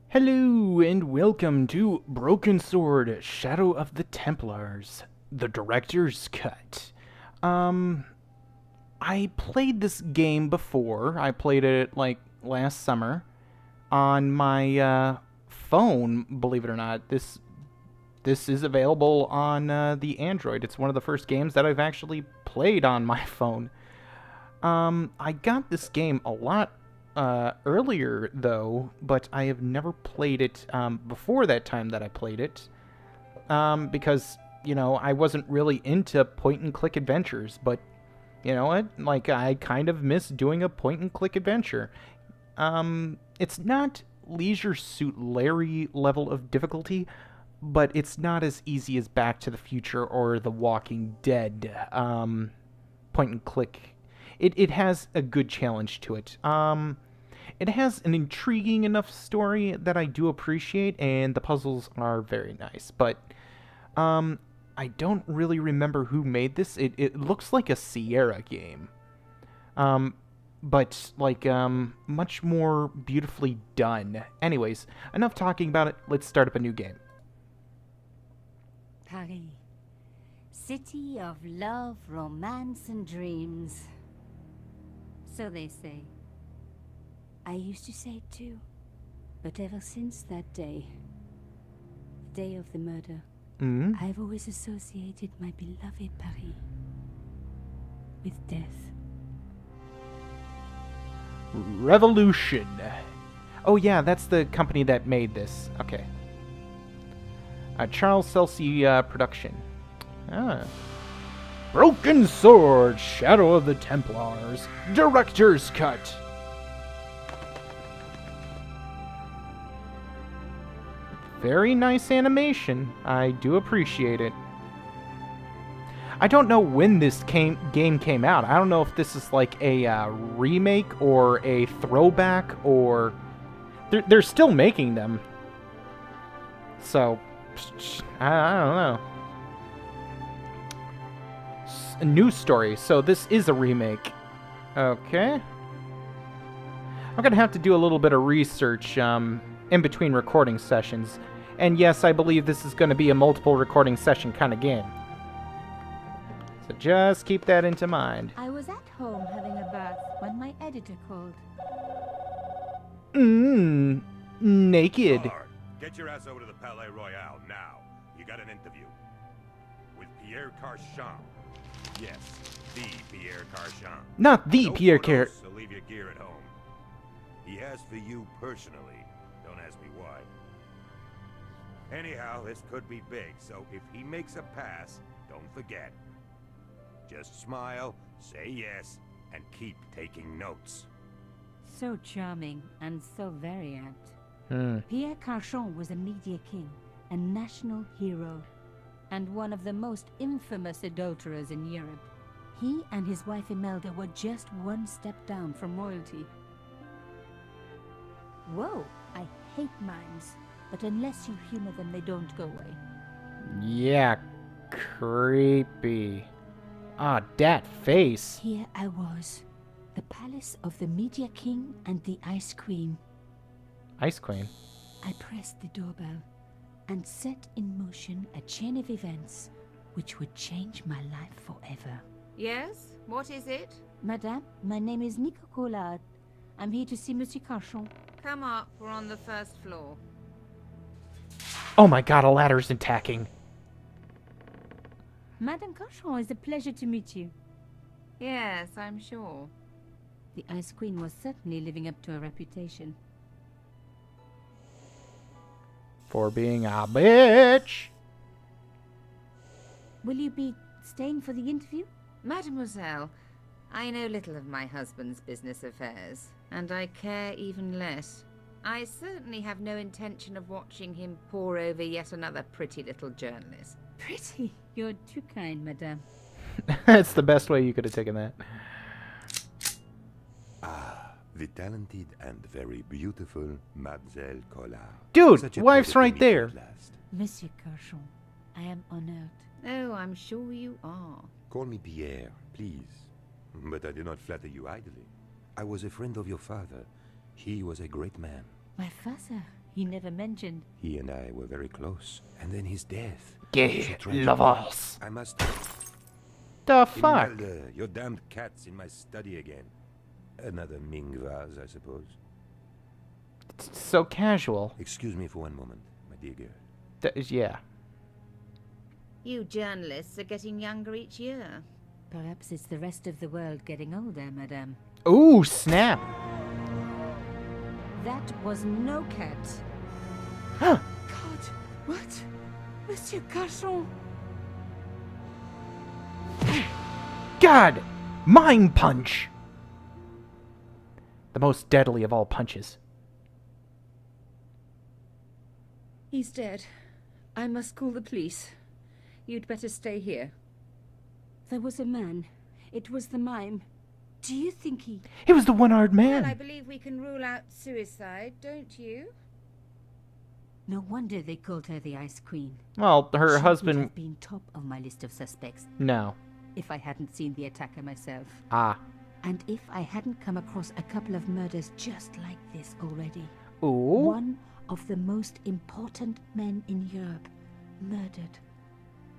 Hello and welcome to Broken Sword: Shadow of the Templars, the director's cut. I played this game before. I played it like last summer on my phone. Believe it or not, this is available on the Android. It's one of the first games that I've actually played on my phone. I got this game a lot earlier, though, but I have never played it before that time that I played it, because, I wasn't really into point-and-click adventures, but, you know what, like, I kind of miss doing a point-and-click adventure. It's not Leisure Suit Larry level of difficulty, but it's not as easy as Back to the Future or The Walking Dead, point-and-click. It has a good challenge to it. It has an intriguing enough story that I do appreciate, and the puzzles are very nice. But I don't really remember who made this. It looks like a Sierra game, but like much more beautifully done. Anyways, enough talking about it. Let's start up a new game. Paris, city of love, romance, and dreams. So they say. I used to say it too, but ever since that day, the day of the murder, I've always associated my beloved Paris with death. Revolution. Oh yeah, that's the company that made this. Okay. Charles Celsi production. Broken Sword: Shadow of the Templars, director's cut. Very nice animation. I do appreciate it. I don't know when this game came out. I don't know if this is like a remake or a throwback, or they're still making them. So I don't know. A news story. So this is a remake. Okay. I'm gonna have to do a little bit of research in between recording sessions. And yes, I believe this is going to be a multiple recording session kind of game. So just keep that into mind. I was at home having a bath when my editor called. Naked. Bard, get your ass over to the Palais Royal now. You got an interview. With Pierre Carchon. Yes, the Pierre Carchon. Not the No Pierre photos, so leave your gear at home. He asked for you personally. Don't ask me why. Anyhow, this could be big, so if he makes a pass, don't forget. Just smile, say yes, and keep taking notes. So charming and so very apt. Pierre Carchon was a media king, a national hero, and one of the most infamous adulterers in Europe. He and his wife Imelda were just one step down from royalty. Whoa, I hate mimes, but unless you humor them, they don't go away. Yeah, creepy. Ah, that face. Here I was, the palace of the media king and the ice queen. Ice Queen. I pressed the doorbell and set in motion a chain of events which would change my life forever. Yes? What is it? Madame, my name is Nico Collard. I'm here to see Monsieur Carchon. Come up, we're on the first floor. Oh my god, a ladder's attacking. Madame Carchon, it's a pleasure to meet you. Yes, I'm sure. The Ice Queen was certainly living up to her reputation. For being a bitch. Will you be staying for the interview? Mademoiselle, I know little of my husband's business affairs, and I care even less. I certainly have no intention of watching him pore over yet another pretty little journalist. Pretty. You're too kind, madame. That's the best way you could have taken that. The talented and very beautiful Mademoiselle Collard. Dude, Such a wife's pleasure to right meet you there. at last. Monsieur Carchon, I am honored. Oh, I'm sure you are. Call me Pierre, please. But I do not flatter you idly. I was a friend of your father. He was a great man. My father, He never mentioned. He and I were very close. And then his death. Gay So tragic. lovers. I must... The fuck? Imelda, your damned cat's in my study again. Another Ming vase, I suppose. It's so casual. Excuse me for one moment, my dear girl. That is, yeah. You journalists are getting younger each year. Perhaps it's the rest of the world getting older, madame. Ooh, snap. That was no cat. Huh. God, what? Monsieur Carchon. God! Mime punch! The most deadly of all punches. He's dead. I must call the police. You'd better stay here. There was a man. It was the mime. Do you think he... He was the one-armed man. Well, I believe we can rule out suicide, don't you? No wonder they called her the Ice Queen. Well, her She would husband... have been top of my list of suspects No. if I hadn't seen the attacker myself. Ah. And if I hadn't come across a couple of murders just like this already. Ooh. One of the most important men in Europe murdered.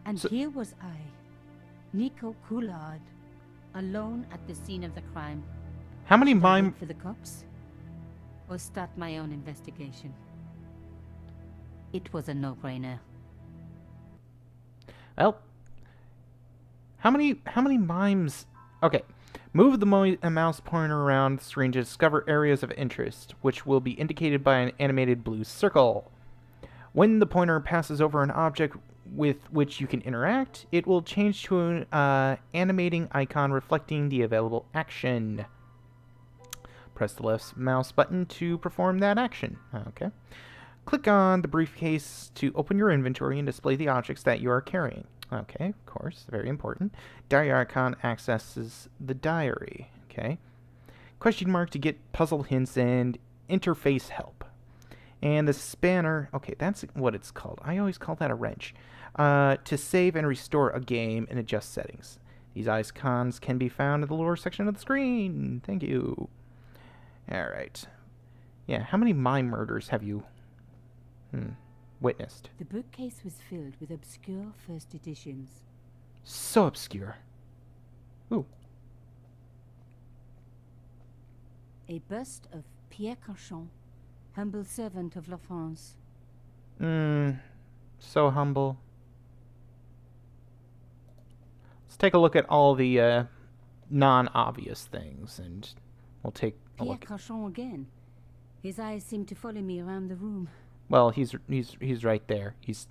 And So- here was I, Nico Coulard, alone at the scene of the crime. How many Should I mime... wait for the cops? Or start my own investigation? It was a no-brainer. Well... How many mimes... Okay. Move the mouse pointer around the screen to discover areas of interest, which will be indicated by an animated blue circle. When the pointer passes over an object with which you can interact, it will change to an animating icon reflecting the available action. Press the left mouse button to perform that action. Okay. Click on the briefcase to open your inventory and display the objects that you are carrying. Okay, of course, very important. Diary icon accesses the diary. Okay. Question mark to get puzzle hints and interface help. And the spanner, okay, that's what it's called. I always call that a wrench. To save and restore a game and adjust settings. These icons can be found in the lower section of the screen. Thank you. Alright. Yeah, how many mime murders have you witnessed? The bookcase was filled with obscure first editions. So obscure. Ooh. A bust of Pierre Carchon, humble servant of La France. So humble. Let's take a look at all the non-obvious things, and we'll take a Pierre look. Carchon again. His eyes seem to follow me around the room. Well, he's right there. He's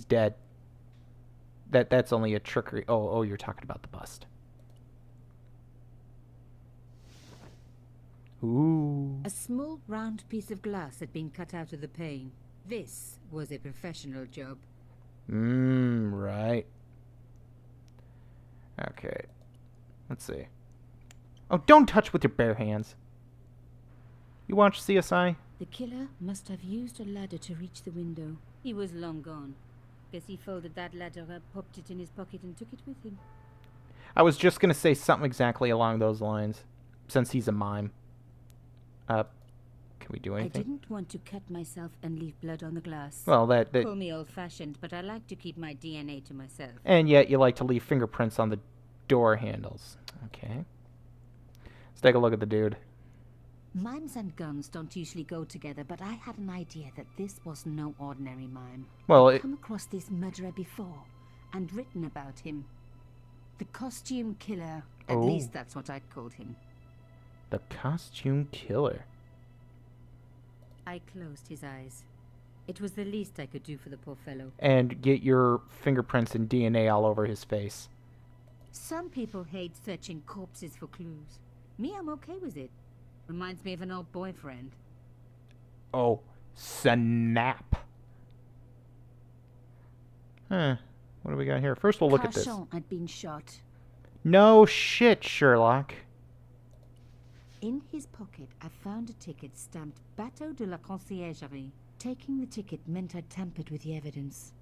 dead. That's only a trickery. Oh, you're talking about the bust. Ooh. A small round piece of glass had been cut out of the pane. This was a professional job. Right. Okay. Let's see. Oh, don't touch with your bare hands. You watch CSI? The killer must have used a ladder to reach the window. He was long gone. Guess he folded that ladder up, popped it in his pocket, and took it with him. I was just gonna say something exactly along those lines, since he's a mime. Can we do I anything? didn't want to cut myself and leave blood on the glass. Well, that Call me old-fashioned, but I like to keep my DNA to myself. and yet you like to leave fingerprints on the door handles. Okay. Let's take a look at the dude. Mimes and guns don't usually go together, but I had an idea that this was no ordinary mime. Well, I'd come across this murderer before and written about him. The costume killer. At Oh. least that's what I'd called him. The costume killer. I closed his eyes. It was the least I could do for the poor fellow. And get your fingerprints and DNA all over his face. Some people hate searching corpses for clues. Me, I'm okay with it. Reminds me of an old boyfriend. Oh, snap. Huh. What do we got here? First, we'll look at this. Carchon had been shot. No shit, Sherlock. In his pocket, I found a ticket stamped Bateau de la Conciergerie. Taking the ticket meant I tampered with the evidence.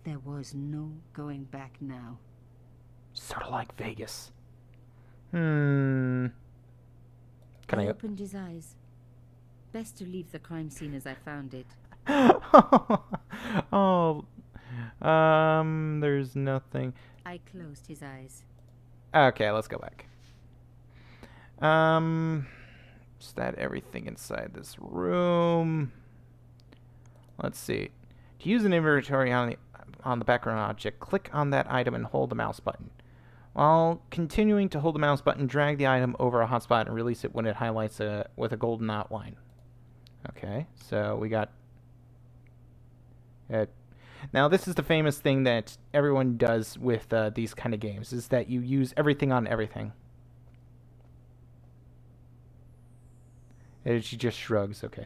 There was no going back now. Sort of like Vegas. Can I... opened his eyes. best to leave the crime scene as I found it. Oh, there's nothing. I closed his eyes. Okay, let's go back. Is that everything inside this room? Let's see. To use an inventory on the background object, click on that item and hold the mouse button. While continuing to hold the mouse button, drag the item over a hotspot and release it when it highlights with a golden outline. Okay, so we got it. Now, this is the famous thing that everyone does with these kind of games, is that you use everything on everything. And she just shrugs, okay.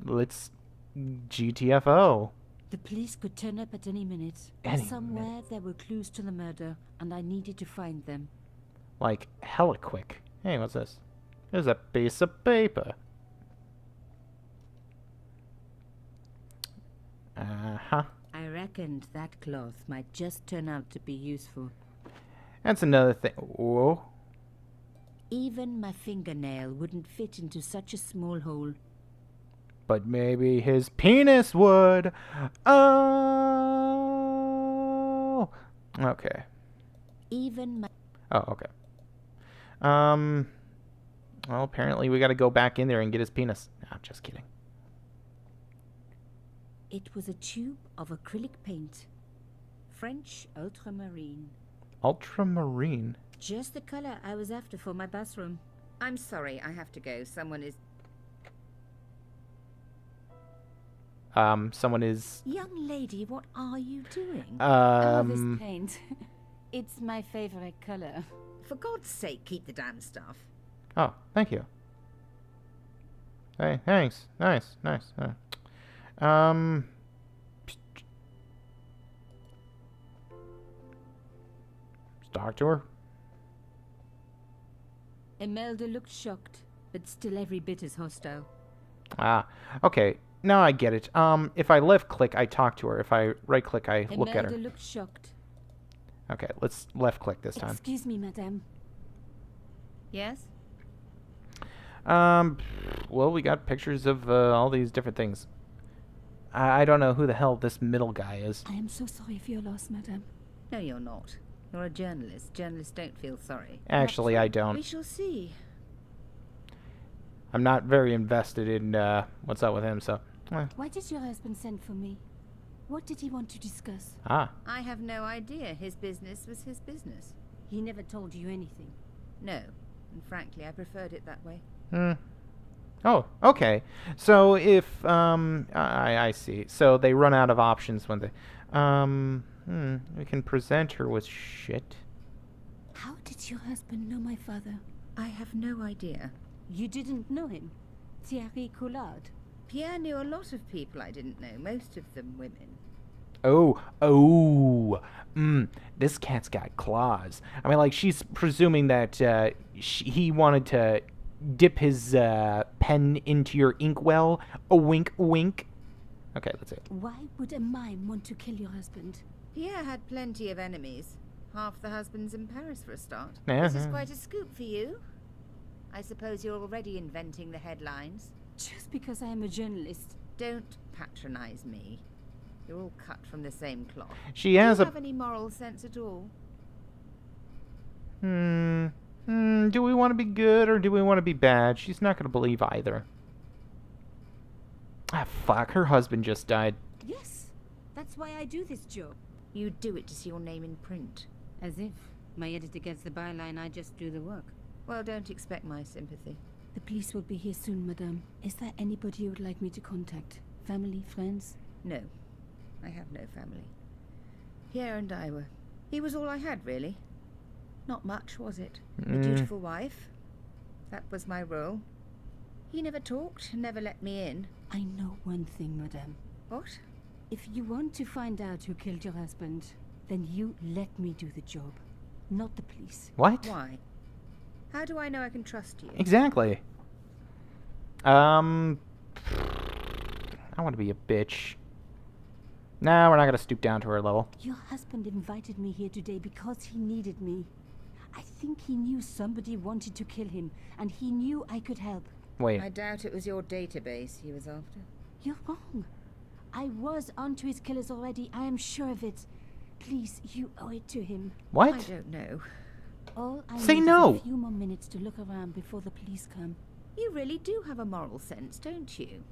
Let's GTFO. The police could turn up at any minute. Somewhere there were clues to the murder, and I needed to find them. Like, hella quick. Hey, what's this? There's a piece of paper. Uh-huh. I reckoned that cloth might just turn out to be useful. That's another thing. Whoa. Even my fingernail wouldn't fit into such a small hole. But maybe his penis would. Oh. Okay. Even my... Oh, okay. Well, apparently we gotta go back in there and get his penis. No, just kidding. It was a tube of acrylic paint. French ultramarine. Ultramarine? Just the color I was after for my bathroom. I'm sorry, I have to go. Someone is... Someone is... Young lady, what are you doing? Oh, this paint. It's my favorite color. For God's sake, keep the damn stuff. Oh, thank you. Hey, thanks. Nice. Let's talk to her. Imelda looked shocked, but still every bit as hostile. Ah, okay. Now I get it. If I left click, I talk to her. If I right click, I look at her. Imelda looked shocked. Okay, let's left click this time. Excuse me, madame. Yes? Well, we got pictures of all these different things. I don't know who the hell this middle guy is. I am so sorry for your loss, madame. No, you're not. You're a journalist. Journalists don't feel sorry. Actually, I don't. We shall see. I'm not very invested in what's up with him, so... Why did your husband send for me? What did he want to discuss? Ah. I have no idea. His business was his business. He never told you anything. No. And frankly, I preferred it that way. Oh, okay. So if, I see. So they run out of options when they... we can present her with shit. How did your husband know my father? I have no idea. You didn't know him? Thierry Collard? Pierre knew a lot of people I didn't know, most of them women. This cat's got claws. I mean, like, she's presuming that he wanted to dip his pen into your inkwell. A wink, wink. Okay, that's it. Why would a mime want to kill your husband? Pierre had plenty of enemies. Half the husbands in Paris for a start. Yeah. This is quite a scoop for you. I suppose you're already inventing the headlines. Just because I am a journalist. Don't patronize me. You're all cut from the same cloth. She has Do you have any moral sense at all? Do we want to be good or do we want to be bad? She's not going to believe either. Ah, fuck. Her husband just died. Yes, that's why I do this job. You do it to see your name in print. As if my editor gets the byline, I just do the work. Well, don't expect my sympathy. The police will be here soon, madame. Is there anybody you would like me to contact? Family, friends? No. I have no family. Pierre and I were... He was all I had, really. Not much, was it? A dutiful wife. That was my role. He never talked, never let me in. I know one thing, madame. What? If you want to find out who killed your husband, then you let me do the job, not the police. What? Why? How do I know I can trust you? Exactly. I want to be a bitch. Nah, we're not going to stoop down to her level. Your husband invited me here today because he needed me. I think he knew somebody wanted to kill him, and he knew I could help. Wait. I doubt it was your database he was after. You're wrong. I was onto his killers already. I am sure of it. Please, you owe it to him. What? I don't know. All I Say need no. is a few more minutes to look around before the police come. You really do have a moral sense, don't you?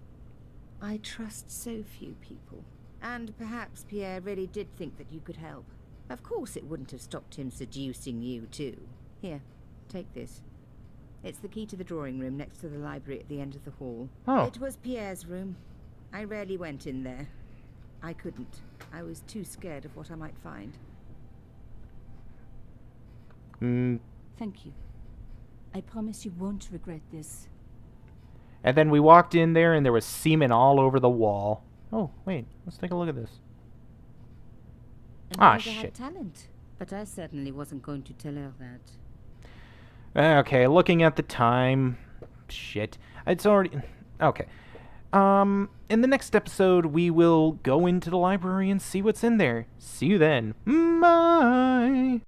I trust so few people. And perhaps Pierre really did think that you could help. Of course it wouldn't have stopped him seducing you, too. Here, take this. It's the key to the drawing room next to the library at the end of the hall. Oh. It was Pierre's room. I rarely went in there. I couldn't. I was too scared of what I might find. Thank you. I promise you won't regret this. And then we walked in there, and there was semen all over the wall. Oh, wait. Let's take a look at this. Ah, Amanda had shit. talent, but I certainly wasn't going to tell her that. Okay, looking at the time. Shit. It's already... Okay. In the next episode, we will go into the library and see what's in there. See you then. Bye!